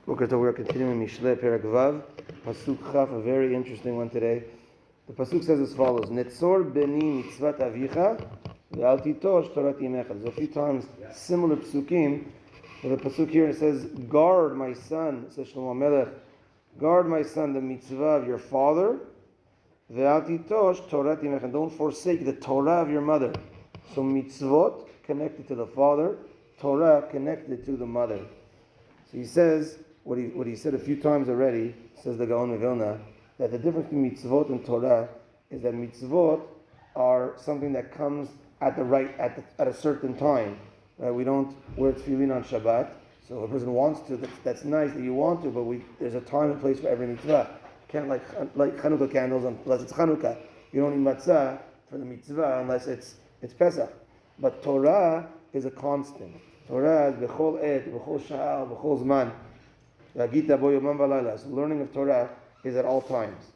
We're continuing Mishlei Perek Vav, Pasuk Chaf, a very interesting one today. The Pasuk says as follows: Netzor beni mitzvat avicha ve'al titosh Torah imecha. There's a few times similar Pasukim. The Pasuk here says, guard my son, says Shlomo Melech, guard my son the mitzvah of your father, ve'al titosh Torah imecha. Don't forsake the Torah of your mother. So mitzvot connected to the father, Torah connected to the mother. So he says what he said a few times already, says the Gaon of Vilna, that the difference between mitzvot and Torah is that mitzvot are something that comes at a certain time. We don't wear tefillin on Shabbat, so if a person wants to, that's nice that you want to, but there's a time and place for every mitzvah. You can't light Chanukah candles unless it's Chanukah. You don't need matzah for the mitzvah unless it's Pesach. But Torah is a constant. Torah is b'chol et, b'chol sha'al, b'chol zman. So learning of Torah is at all times.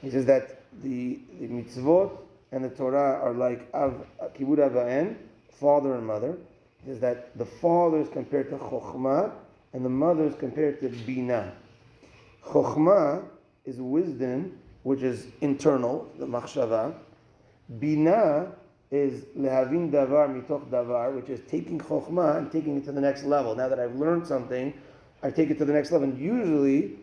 He says that the mitzvot and the Torah are like kibud av va'en, father and mother. He says that the father is compared to chokhmah and the mother is compared to bina. Chokhmah is wisdom, which is internal, the machshava. Bina is lehavin davar mitoch davar, which is taking chokhmah and taking it to the next level. Now that I've learned something, I take it to the next level. And usually,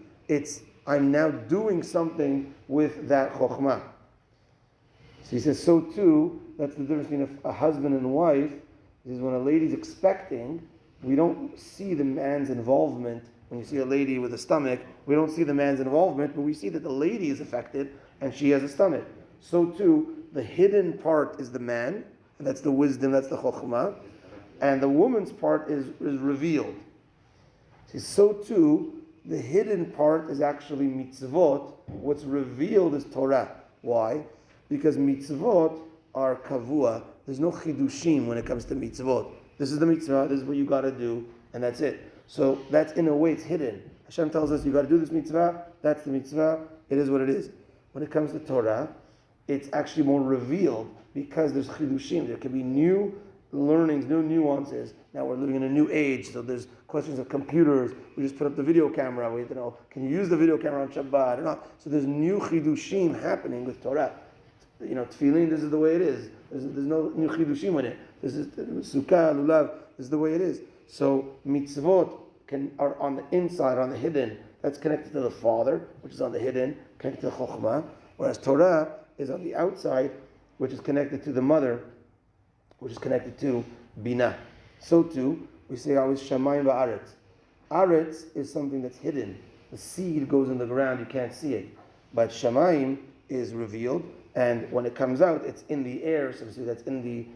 I'm now doing something with that chokhmah. So he says, so too, that's the difference between a husband and wife. Is when a lady's expecting, we don't see the man's involvement. When you see a lady with a stomach, we don't see the man's involvement, but we see that the lady is affected and she has a stomach. So too, the hidden part is the man, and that's the wisdom, that's the chokhmah, and the woman's part is revealed. So too, the hidden part is actually mitzvot. What's revealed is Torah. Why? Because mitzvot are kavua. There's no chidushim when it comes to mitzvot. This is the mitzvah, this is what you got to do, and that's it. So that's, in a way, it's hidden. Hashem tells us you got to do this mitzvah, that's the mitzvah, it is what it is. When it comes to Torah, it's actually more revealed because there's chidushim. There can be new learnings, new nuances. Now we're living in a new age, so there's questions of computers. We just put up the video camera. We have to know, can you use the video camera on Shabbat or not? So there's new chidushim happening with Torah. Tefillin, this is the way it is. There's no new chidushim in it. This is sukkah, lulav. This is the way it is. So mitzvot are on the inside, on the hidden. That's connected to the father, which is on the hidden, connected to chokhmah. Whereas Torah is on the outside, which is connected to the mother, which is connected to bina. So too, we say always shamayim va'aretz. Aretz is something that's hidden. The seed goes in the ground, you can't see it. But shamayim is revealed, and when it comes out, it's in the air. So that's in the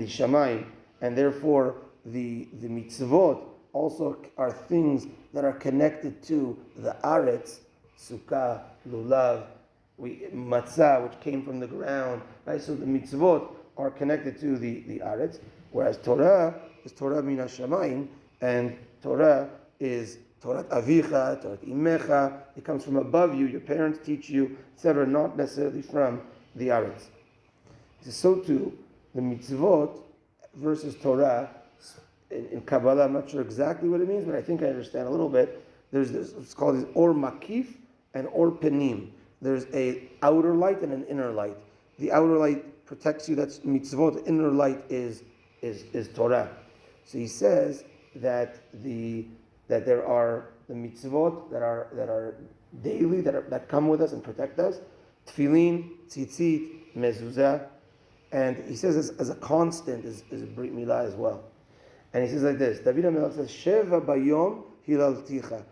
shamayim, and therefore the mitzvot also are things that are connected to the aretz, sukkah, lulav, matzah, which came from the ground. Right. So the mitzvot are connected to the aretz, whereas Torah is Torah min hashamayim, and Torah is Torah avicha, Torah imecha. It comes from above you. Your parents teach you, etc. Not necessarily from the aretz. So too, the mitzvot versus Torah in Kabbalah. I'm not sure exactly what it means, but I think I understand a little bit. There's this, it's called or makif and or penim. There's a outer light and an inner light. The outer light protects you. That's mitzvot. The inner light is Torah. So he says that there are the mitzvot that are daily, that come with us and protect us. Tefillin, tzitzit, mezuzah, and he says as a constant is a brit milah as well. And he says like this: David HaMelech says, "Sheva bayom hilalticha."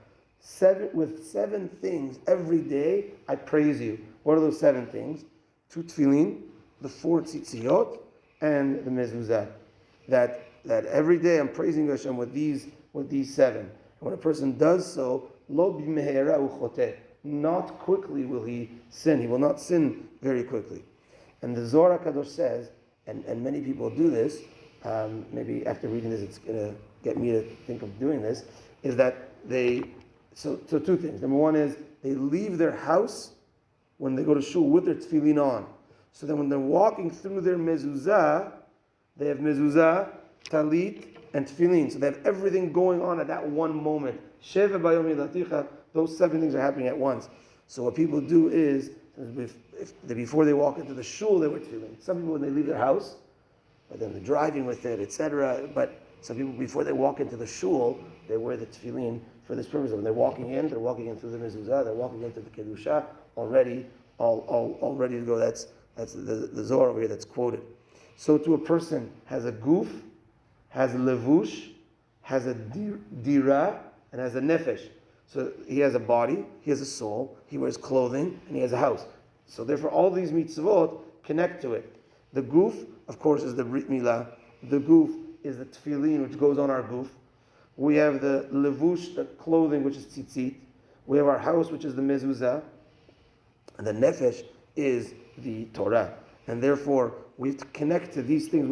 With seven things every day I praise you. What are those seven things? 2 tefillin, the 4 tzitziot, and the mezuzah. That every day I'm praising Hashem with these seven. And when a person does so, lo b'mehera uchoteh, not quickly will he sin. He will not sin very quickly. And the Zohar HaKadosh says, and many people do this, maybe after reading this it's going to get me to think of doing this, is that so 2 things. Number one is they leave their house when they go to shul with their tefillin on. So then when they're walking through their mezuzah, they have mezuzah, talit, and tefillin. So they have everything going on at that one moment. Sheva bayom yilaticha. Those 7 things are happening at once. So what people do is, before they walk into the shul, they wear tefillin. Some people, when they leave their house, but then they're driving with it, etc. But some people, before they walk into the shul, they wear the tefillin for this purpose. When they're walking in through the mezuzah, they're walking into the kedusha already, all ready to go. That's the Zohar over here that's quoted. So to a person has a guf, has a levush, has a dira, and has a nefesh. So he has a body, he has a soul, he wears clothing, and he has a house. So therefore all these mitzvot connect to it. The guf, of course, is the brit milah. The guf is the tefillin, which goes on our guf. We have the levush, the clothing, which is tzitzit. We have our house, which is the mezuzah. And the nefesh is the Torah. And therefore, we have to connect to these things,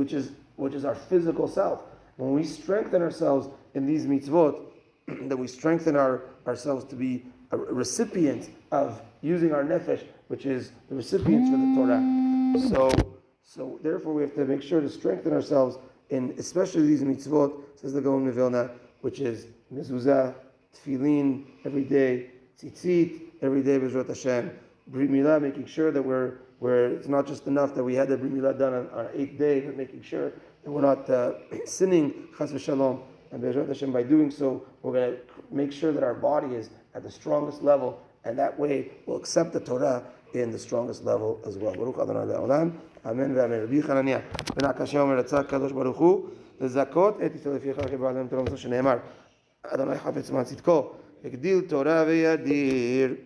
which is our physical self. When we strengthen ourselves in these mitzvot, that we strengthen ourselves to be a recipient of using our nefesh, which is the recipients for the Torah. So therefore, we have to make sure to strengthen ourselves in especially these mitzvot, says the Gaon Vilna, which is mezuzah, tefillin every day, tzitzit every day, B'ezrat Hashem, brit milah, making sure that we're it's not just enough that we had the brit milah done on our 8th day, but making sure that we're not sinning, chas v'shalom. And B'ezrat Hashem, by doing so, we're going to make sure that our body is at the strongest level, and that way we'll accept the Torah in the strongest level as well. Baruch Adonai le'olam. Amen ve'amen. Rabbi Chananya ben Akashya omer ratzah kadosh baruch hu lezakot et Yisrael leficha k'ba'alem Torah Mitzvot shene'emar Adonai chafetz ma tzidko yagdil Torah ve'yadir.